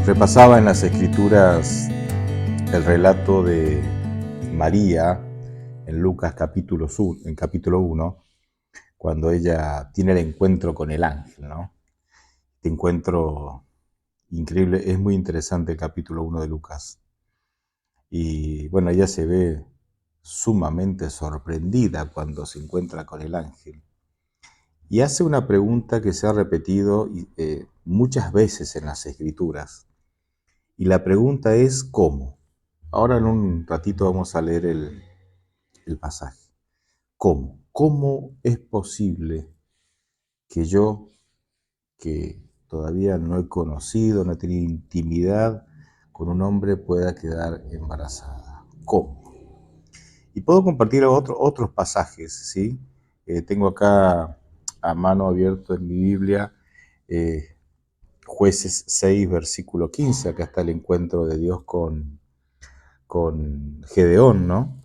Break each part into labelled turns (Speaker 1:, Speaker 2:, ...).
Speaker 1: Repasaba en las Escrituras el relato de María en Lucas en capítulo 1, cuando ella tiene el encuentro con el ángel, ¿no? Este encuentro increíble, es muy interesante el capítulo 1 de Lucas. Y bueno, ella se ve sumamente sorprendida cuando se encuentra con el ángel. Y hace una pregunta que se ha repetido muchas veces en las Escrituras. Y la pregunta es ¿cómo? Ahora en un ratito vamos a leer el pasaje. ¿Cómo? ¿Cómo es posible que yo, que todavía no he conocido, no he tenido intimidad con un hombre, pueda quedar embarazada? ¿Cómo? Y puedo compartir otros pasajes, ¿sí? Tengo acá a mano abierto en mi Biblia Jueces 6, versículo 15. Acá está el encuentro de Dios con Gedeón, ¿no?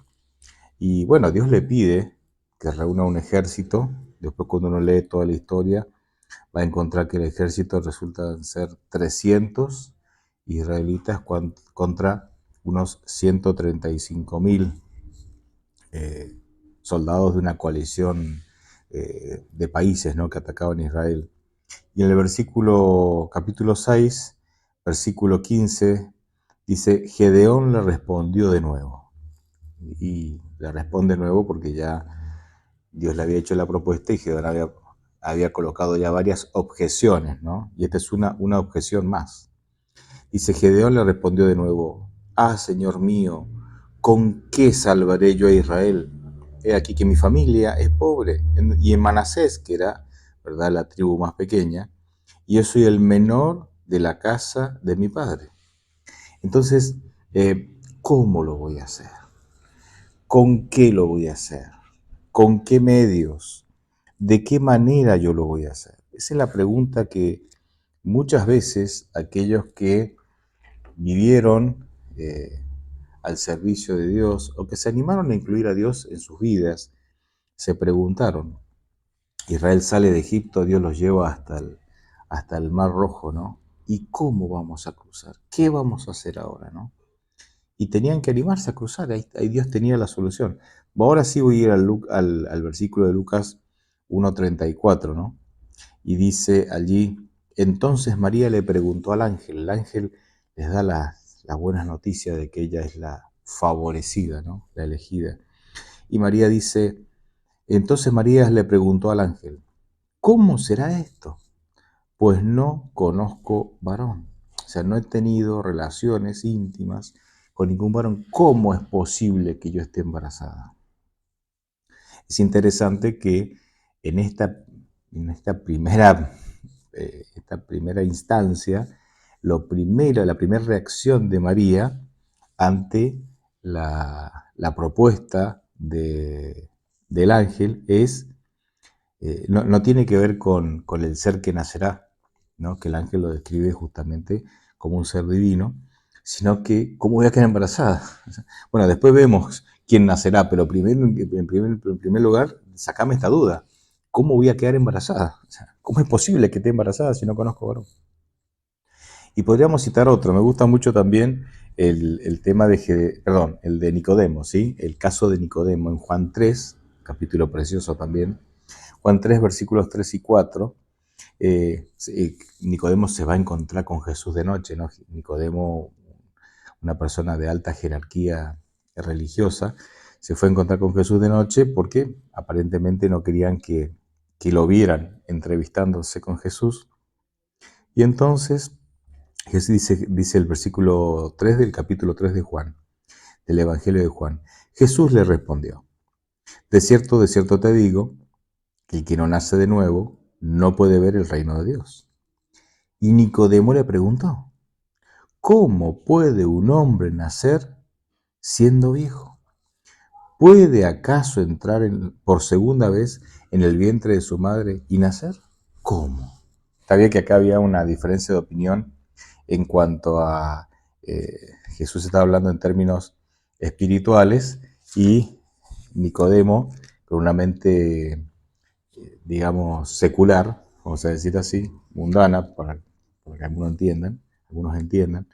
Speaker 1: Y bueno, Dios le pide que reúna un ejército. Después cuando uno lee toda la historia, va a encontrar que el ejército resulta ser 300 israelitas contra unos 135.000 soldados de una coalición de países, ¿no?, que atacaban a Israel. Y en el capítulo 6, versículo 15, dice, Gedeón le respondió de nuevo. Y le responde de nuevo porque ya Dios le había hecho la propuesta y Gedeón había colocado ya varias objeciones, ¿no? Y esta es una objeción más. Dice, Gedeón le respondió de nuevo, Señor mío, ¿con qué salvaré yo a Israel? He aquí que mi familia es pobre, y en Manasés, que era, ¿verdad?, la tribu más pequeña, y yo soy el menor de la casa de mi padre. Entonces, ¿cómo lo voy a hacer? ¿Con qué lo voy a hacer? ¿Con qué medios? ¿De qué manera yo lo voy a hacer? Esa es la pregunta que muchas veces aquellos que vivieron al servicio de Dios o que se animaron a incluir a Dios en sus vidas, se preguntaron. Israel sale de Egipto, Dios los lleva hasta el Mar Rojo, ¿no? ¿Y cómo vamos a cruzar? ¿Qué vamos a hacer ahora, no? Y tenían que animarse a cruzar, ahí Dios tenía la solución. Ahora sí voy a ir al versículo de Lucas 1:34, ¿no? Y dice allí, entonces María le preguntó al ángel, el ángel les da las buenas noticias de que ella es la favorecida, ¿no?, la elegida. Y María dice, entonces María le preguntó al ángel, ¿cómo será esto? Pues no conozco varón. O sea, no he tenido relaciones íntimas con ningún varón. ¿Cómo es posible que yo esté embarazada? Es interesante que en esta primera instancia, la primera reacción de María ante la propuesta del ángel es, no tiene que ver con el ser que nacerá, ¿no?, que el ángel lo describe justamente como un ser divino, sino que cómo voy a quedar embarazada. Bueno, después vemos quién nacerá, pero en primer lugar, sacame esta duda. ¿Cómo voy a quedar embarazada? O sea, ¿cómo es posible que esté embarazada si no conozco varón? Y podríamos citar otro. Me gusta mucho también el tema el de Nicodemo, ¿sí? El caso de Nicodemo en Juan 3, capítulo precioso también. Juan 3, versículos 3 y 4. Nicodemo se va a encontrar con Jesús de noche, ¿no? Nicodemo, una persona de alta jerarquía religiosa, se fue a encontrar con Jesús de noche porque aparentemente no querían que lo vieran entrevistándose con Jesús. Y entonces Jesús dice el versículo 3 del capítulo 3 de Juan, del Evangelio de Juan. Jesús le respondió, de cierto te digo, que el que no nace de nuevo no puede ver el reino de Dios. Y Nicodemo le preguntó, ¿cómo puede un hombre nacer siendo viejo? ¿Puede acaso entrar por segunda vez en el vientre de su madre y nacer? ¿Cómo? Está bien que acá había una diferencia de opinión en cuanto a Jesús está hablando en términos espirituales y Nicodemo, con una mente, digamos, secular, vamos a decir así, mundana, para que algunos entiendan, algunos entiendan,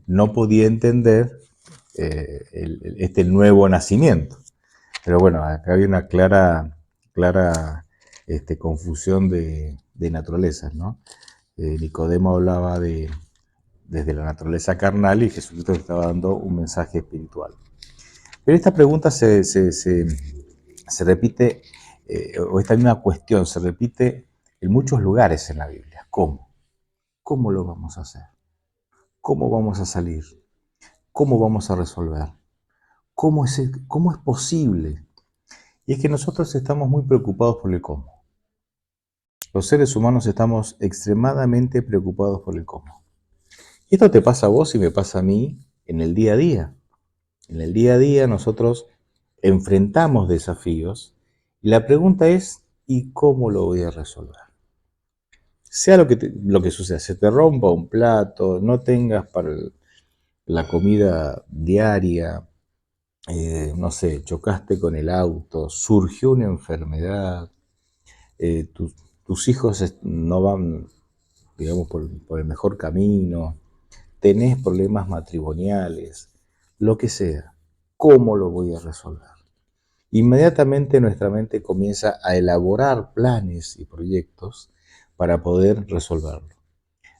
Speaker 1: no podía entender este nuevo nacimiento. Pero bueno, acá había una clara confusión de naturalezas, ¿no? Nicodemo hablaba desde la naturaleza carnal y Jesucristo estaba dando un mensaje espiritual. Pero esta pregunta se repite, o esta misma cuestión se repite en muchos lugares en la Biblia. ¿Cómo? ¿Cómo lo vamos a hacer? ¿Cómo vamos a salir? ¿Cómo vamos a resolver? ¿Cómo es posible? Y es que nosotros estamos muy preocupados por el cómo. Los seres humanos estamos extremadamente preocupados por el cómo. Y esto te pasa a vos y me pasa a mí en el día a día. En el día a día nosotros enfrentamos desafíos y la pregunta es, ¿y cómo lo voy a resolver? Sea lo que suceda, se te rompa un plato, no tengas para la comida diaria, no sé, chocaste con el auto, surgió una enfermedad, tus hijos no van, digamos, por el mejor camino, tenés problemas matrimoniales, lo que sea, ¿cómo lo voy a resolver? Inmediatamente nuestra mente comienza a elaborar planes y proyectos para poder resolverlo.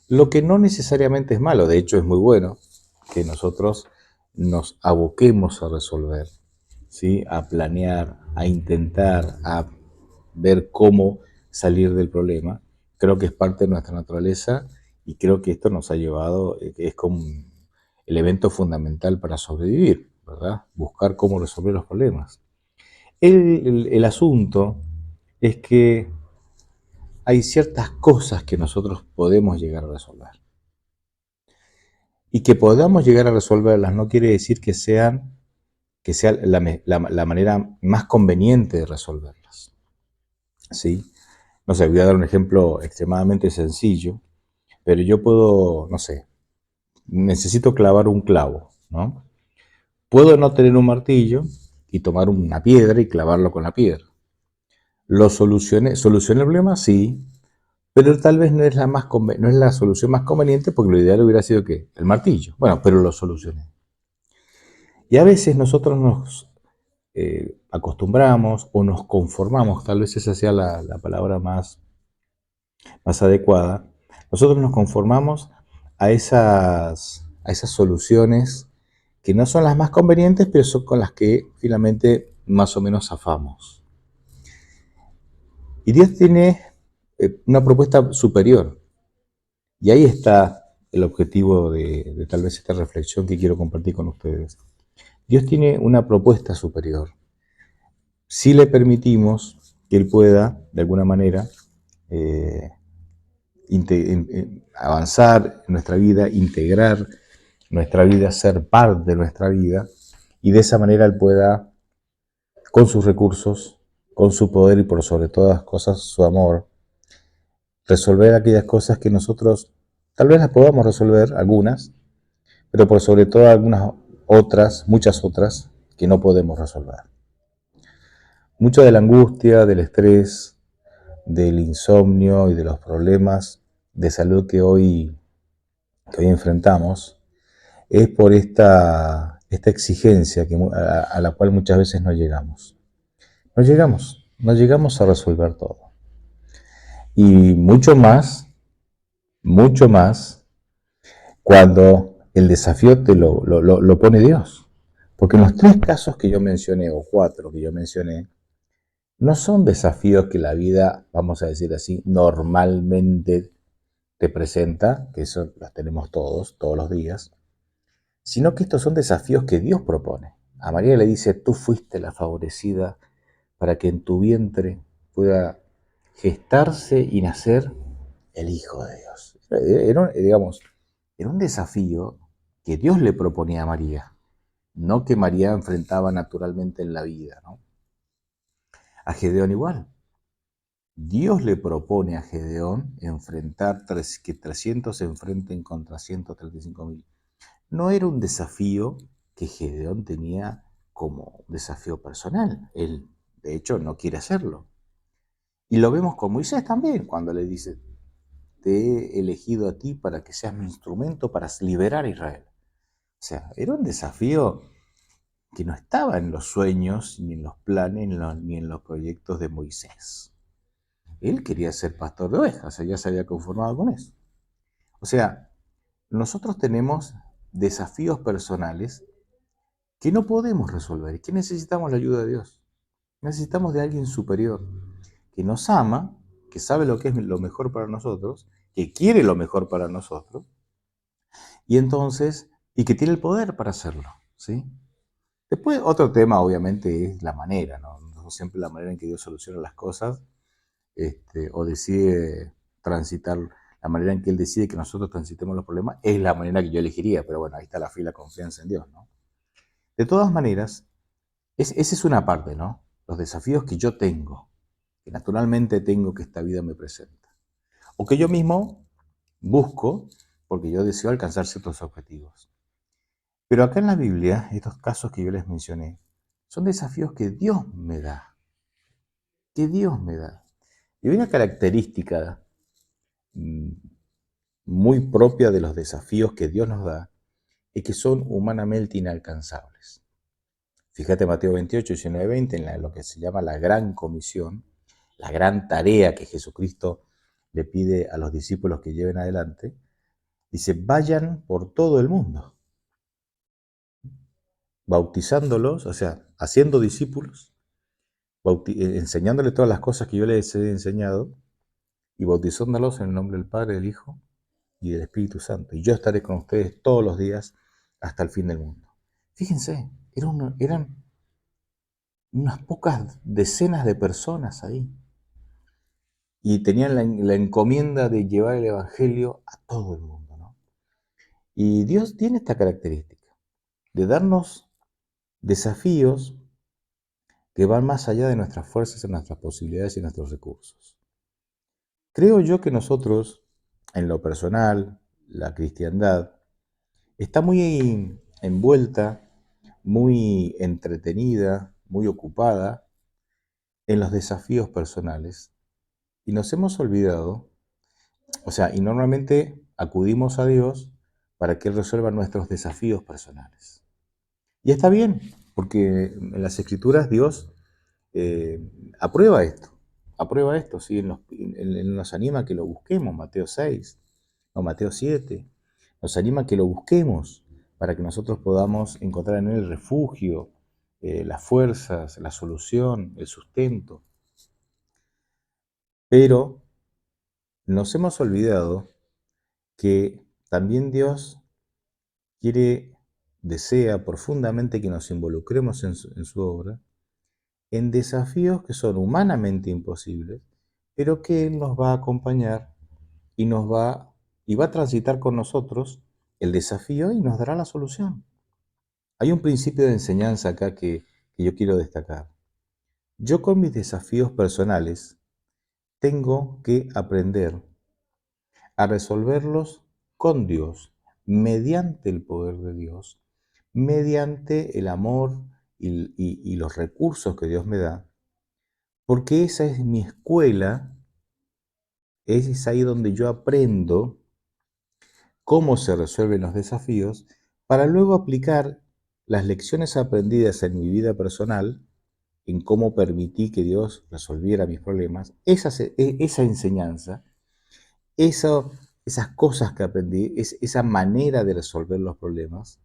Speaker 1: Lo que no necesariamente es malo, de hecho es muy bueno que nosotros nos aboquemos a resolver, ¿sí? A planear, a intentar, a ver cómo salir del problema. Creo que es parte de nuestra naturaleza y creo que esto nos ha llevado, es como un elemento fundamental para sobrevivir, ¿verdad? Buscar cómo resolver los problemas. El asunto es que hay ciertas cosas que nosotros podemos llegar a resolver. Y que podamos llegar a resolverlas no quiere decir que sea la manera más conveniente de resolverlas. ¿Sí? No sé, voy a dar un ejemplo extremadamente sencillo, pero yo puedo, no sé, necesito clavar un clavo, ¿no? Puedo no tener un martillo y tomar una piedra y clavarlo con la piedra. ¿Solucioné el problema? Sí, pero tal vez no es no es la solución más conveniente porque lo ideal hubiera sido ¿qué? El martillo. Bueno, pero lo solucioné. Y a veces nosotros nos acostumbramos o nos conformamos, tal vez esa sea la palabra más adecuada, nosotros nos conformamos a esas soluciones que no son las más convenientes, pero son con las que finalmente más o menos zafamos. Y Dios tiene una propuesta superior. Y ahí está el objetivo de tal vez esta reflexión que quiero compartir con ustedes. Dios tiene una propuesta superior. Si le permitimos que Él pueda, de alguna manera, eh, avanzar en nuestra vida, integrar nuestra vida, ser parte de nuestra vida, y de esa manera Él pueda, con sus recursos, con su poder y por sobre todas las cosas su amor, resolver aquellas cosas que nosotros tal vez las podamos resolver, algunas, pero por sobre todo algunas otras, muchas otras, que no podemos resolver. Mucha de la angustia, del estrés, del insomnio y de los problemas de salud que hoy enfrentamos es por esta exigencia a la cual muchas veces no llegamos. No llegamos a resolver todo. Y mucho más, cuando el desafío te lo pone Dios. Porque en los 3 casos que yo mencioné, o 4 que yo mencioné, no son desafíos que la vida, vamos a decir así, normalmente te presenta, que eso los tenemos todos los días, sino que estos son desafíos que Dios propone. A María le dice, tú fuiste la favorecida para que en tu vientre pueda gestarse y nacer el Hijo de Dios. Era un desafío que Dios le proponía a María, no que María enfrentaba naturalmente en la vida, ¿no? A Gedeón igual. Dios le propone a Gedeón enfrentar que 300 se enfrenten contra 135.000. No era un desafío que Gedeón tenía como desafío personal. Él, de hecho, no quiere hacerlo. Y lo vemos con Moisés también, cuando le dice, te he elegido a ti para que seas mi instrumento para liberar a Israel. O sea, era un desafío que no estaba en los sueños, ni en los planes, ni en los proyectos de Moisés. Él quería ser pastor de ovejas, o sea, ya se había conformado con eso. O sea, nosotros tenemos desafíos personales que no podemos resolver, que necesitamos la ayuda de Dios. Necesitamos de alguien superior, que nos ama, que sabe lo que es lo mejor para nosotros, que quiere lo mejor para nosotros, y entonces, y que tiene el poder para hacerlo, ¿sí? Después, otro tema, obviamente, es la manera, ¿no? No siempre la manera en que Dios soluciona las cosas, o decide transitar, la manera en que Él decide que nosotros transitemos los problemas, es la manera que yo elegiría, pero bueno, ahí está la fe y la confianza en Dios, ¿no? De todas maneras, esa es una parte, ¿no? Los desafíos que yo tengo, que naturalmente tengo que esta vida me presenta, o que yo mismo busco porque yo deseo alcanzar ciertos objetivos. Pero acá en la Biblia, estos casos que yo les mencioné, son desafíos que Dios me da, que Dios me da. Y una característica mm, muy propia de los desafíos que Dios nos da es que son humanamente inalcanzables. Fíjate Mateo 28, 19, 20, en lo que se llama la gran comisión, la gran tarea que Jesucristo le pide a los discípulos que lleven adelante. Dice, vayan por todo el mundo, bautizándolos, o sea, haciendo discípulos, enseñándoles todas las cosas que yo les he enseñado y bautizándolos en el nombre del Padre, del Hijo y del Espíritu Santo. Y yo estaré con ustedes todos los días hasta el fin del mundo. Fíjense, eran unas pocas decenas de personas ahí. Y tenían la encomienda de llevar el Evangelio a todo el mundo, ¿no? Y Dios tiene esta característica de darnos desafíos que van más allá de nuestras fuerzas, de nuestras posibilidades y nuestros recursos. Creo yo que nosotros, en lo personal, la cristiandad, está muy envuelta, muy entretenida, muy ocupada en los desafíos personales. Y nos hemos olvidado, o sea, y normalmente acudimos a Dios para que Él resuelva nuestros desafíos personales. Y está bien, porque en las Escrituras Dios eh, aprueba esto, ¿sí? Él nos anima a que lo busquemos, Mateo 6 o Mateo 7, nos anima a que lo busquemos para que nosotros podamos encontrar en Él el refugio, las fuerzas, la solución, el sustento. Pero nos hemos olvidado que también Dios desea profundamente que nos involucremos en su obra, en desafíos que son humanamente imposibles, pero que Él nos va a acompañar y y va a transitar con nosotros el desafío y nos dará la solución. Hay un principio de enseñanza acá que yo quiero destacar. Yo con mis desafíos personales tengo que aprender a resolverlos con Dios, mediante el poder de Dios, mediante el amor y los recursos que Dios me da, porque esa es mi escuela, es ahí donde yo aprendo cómo se resuelven los desafíos para luego aplicar las lecciones aprendidas en mi vida personal, en cómo permití que Dios resolviera mis problemas, esa enseñanza, eso, esas cosas que aprendí, esa manera de resolver los problemas,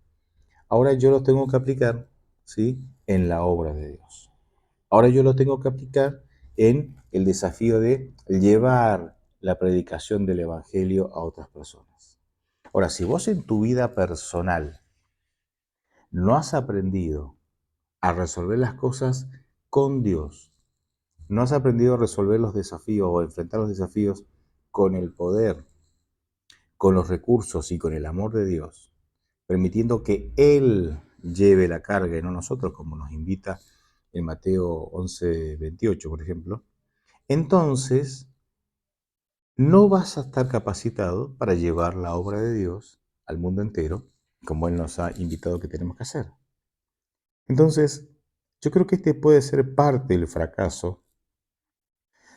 Speaker 1: ahora yo los tengo que aplicar, ¿sí?, en la obra de Dios. Ahora yo lo tengo que aplicar en el desafío de llevar la predicación del Evangelio a otras personas. Ahora, si vos en tu vida personal no has aprendido a resolver las cosas con Dios, no has aprendido a resolver los desafíos o a enfrentar los desafíos con el poder, con los recursos y con el amor de Dios, permitiendo que Él lleve la carga y no nosotros, como nos invita en Mateo 11, 28, por ejemplo, entonces no vas a estar capacitado para llevar la obra de Dios al mundo entero, como Él nos ha invitado que tenemos que hacer. Entonces, yo creo que este puede ser parte del fracaso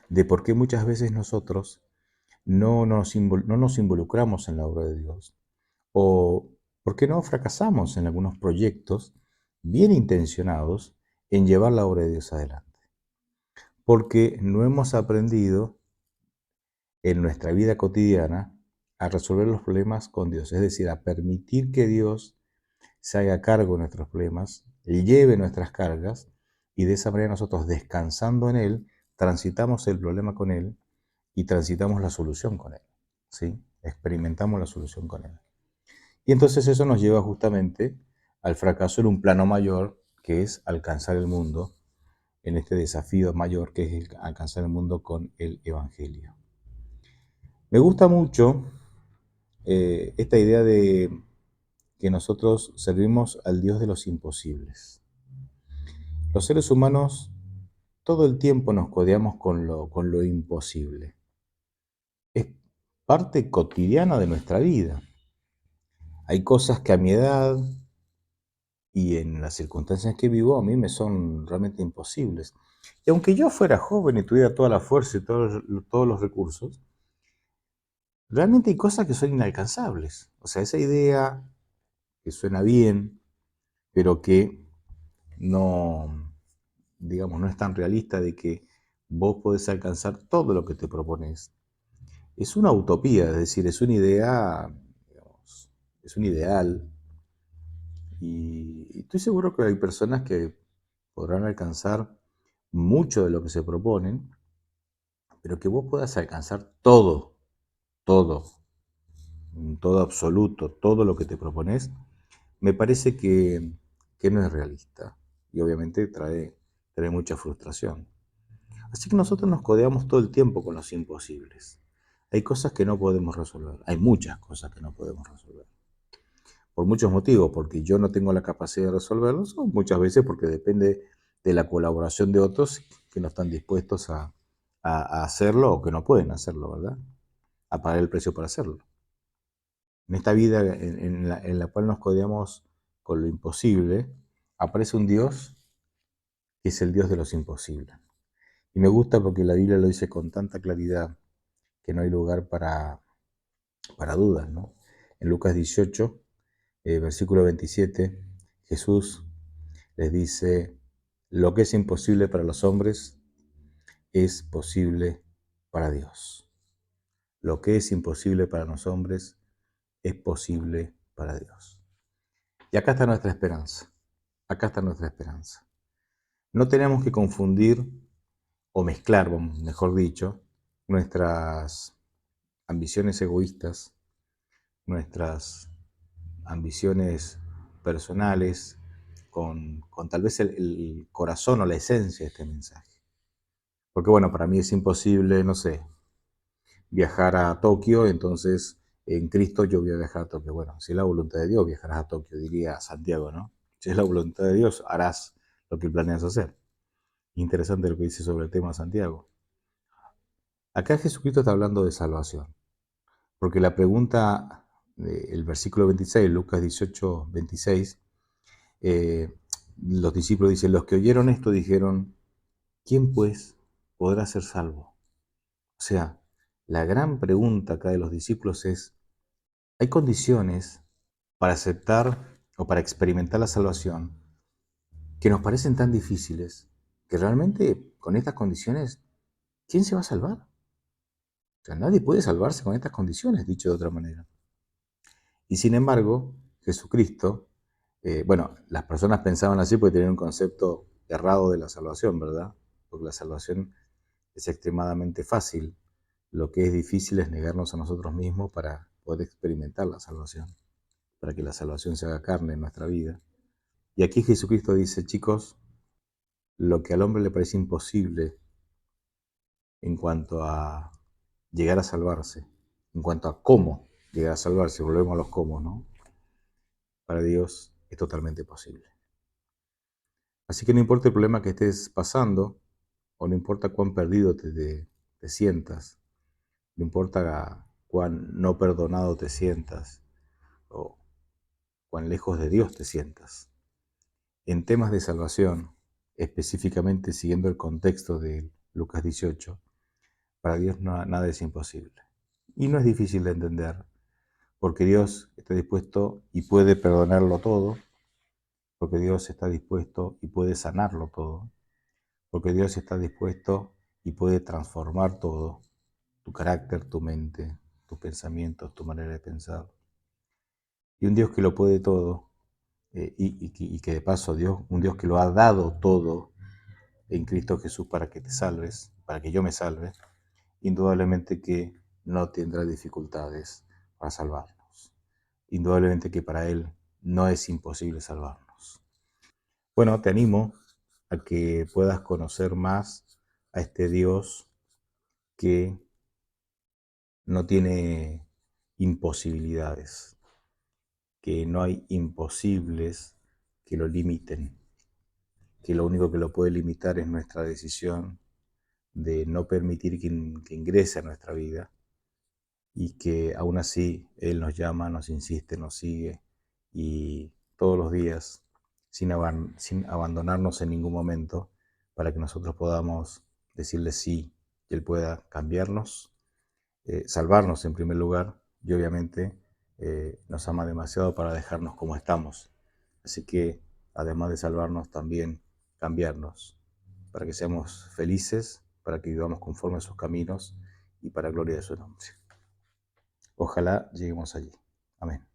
Speaker 1: de por qué muchas veces nosotros no nos involucramos en la obra de Dios. O por qué no fracasamos en algunos proyectos bien intencionados en llevar la obra de Dios adelante. Porque no hemos aprendido en nuestra vida cotidiana a resolver los problemas con Dios, es decir, a permitir que Dios se haga cargo de nuestros problemas, Él lleve nuestras cargas y de esa manera nosotros descansando en Él, transitamos el problema con Él y transitamos la solución con Él, ¿sí? Experimentamos la solución con Él. Y entonces eso nos lleva justamente al fracaso en un plano mayor, que es alcanzar el mundo, en este desafío mayor que es alcanzar el mundo con el Evangelio. Me gusta mucho esta idea de que nosotros servimos al Dios de los imposibles. Los seres humanos todo el tiempo nos codeamos con lo imposible. Es parte cotidiana de nuestra vida. Hay cosas que a mi edad y en las circunstancias que vivo a mí me son realmente imposibles. Y aunque yo fuera joven y tuviera toda la fuerza y todos los recursos, realmente hay cosas que son inalcanzables. O sea, esa idea que suena bien, pero que no, digamos, no es tan realista de que vos podés alcanzar todo lo que te propones. Es una utopía, es decir, es una idea, digamos, es un ideal. Y estoy seguro que hay personas que podrán alcanzar mucho de lo que se proponen, pero que vos puedas alcanzar todo, todo, todo absoluto, todo lo que te propones, me parece que no es realista y obviamente trae mucha frustración. Así que nosotros nos codeamos todo el tiempo con los imposibles. Hay cosas que no podemos resolver, hay muchas cosas que no podemos resolver. Por muchos motivos, porque yo no tengo la capacidad de resolverlos, o muchas veces porque depende de la colaboración de otros que no están dispuestos a hacerlo o que no pueden hacerlo, ¿verdad? A pagar el precio para hacerlo. En esta vida en la cual nos codeamos con lo imposible, aparece un Dios que es el Dios de los imposibles. Y me gusta porque la Biblia lo dice con tanta claridad que no hay lugar para dudas, ¿no? En Lucas 18, versículo 27, Jesús les dice, lo que es imposible para los hombres es posible para Dios. Lo que es imposible para los hombres es posible para Dios. Y acá está nuestra esperanza. Acá está nuestra esperanza. No tenemos que confundir o mezclar, mejor dicho, nuestras ambiciones egoístas, nuestras ambiciones personales, con tal vez el corazón o la esencia de este mensaje. Porque bueno, para mí es imposible, no sé, viajar a Tokio, entonces en Cristo yo voy a viajar a Tokio. Bueno, si es la voluntad de Dios, viajarás a Tokio, diría Santiago, ¿no? Si es la voluntad de Dios, harás lo que planeas hacer. Interesante lo que dice sobre el tema Santiago. Acá Jesucristo está hablando de salvación, porque la pregunta, el versículo 26, Lucas 18, 26, los discípulos dicen, los que oyeron esto dijeron, ¿quién pues podrá ser salvo? O sea, la gran pregunta acá de los discípulos es, ¿hay condiciones para aceptar o para experimentar la salvación que nos parecen tan difíciles que realmente con estas condiciones, ¿quién se va a salvar? O sea, nadie puede salvarse con estas condiciones, dicho de otra manera. Y sin embargo, Jesucristo, bueno, las personas pensaban así porque tenían un concepto errado de la salvación, ¿verdad? Porque la salvación es extremadamente fácil. Lo que es difícil es negarnos a nosotros mismos para poder experimentar la salvación, para que la salvación se haga carne en nuestra vida. Y aquí Jesucristo dice, chicos, lo que al hombre le parece imposible en cuanto a llegar a salvarse, en cuanto a cómo llegar a salvarse, volvemos a los cómo, ¿no? Para Dios es totalmente posible. Así que no importa el problema que estés pasando, o no importa cuán perdido te sientas, no importa cuán no perdonado te sientas, o cuán lejos de Dios te sientas. En temas de salvación, específicamente siguiendo el contexto de Lucas 18, para Dios nada es imposible. Y no es difícil de entender, porque Dios está dispuesto y puede perdonarlo todo, porque Dios está dispuesto y puede sanarlo todo, porque Dios está dispuesto y puede transformar todo, tu carácter, tu mente, tus pensamientos, tu manera de pensar. Y un Dios que lo puede todo, y que de paso Dios, un Dios que lo ha dado todo en Cristo Jesús para que te salves, para que yo me salve, indudablemente que no tendrá dificultades para salvarnos. Indudablemente que para Él no es imposible salvarnos. Bueno, te animo a que puedas conocer más a este Dios que no tiene imposibilidades, que no hay imposibles que lo limiten, que lo único que lo puede limitar es nuestra decisión de no permitir que ingrese a nuestra vida, y que aún así Él nos llama, nos insiste, nos sigue, y todos los días, sin abandonarnos en ningún momento, para que nosotros podamos decirle sí, y Él pueda cambiarnos, salvarnos en primer lugar, y obviamente nos ama demasiado para dejarnos como estamos. Así que, además de salvarnos, también cambiarnos, para que seamos felices, para que vivamos conforme a sus caminos y para gloria de su nombre. Ojalá lleguemos allí. Amén.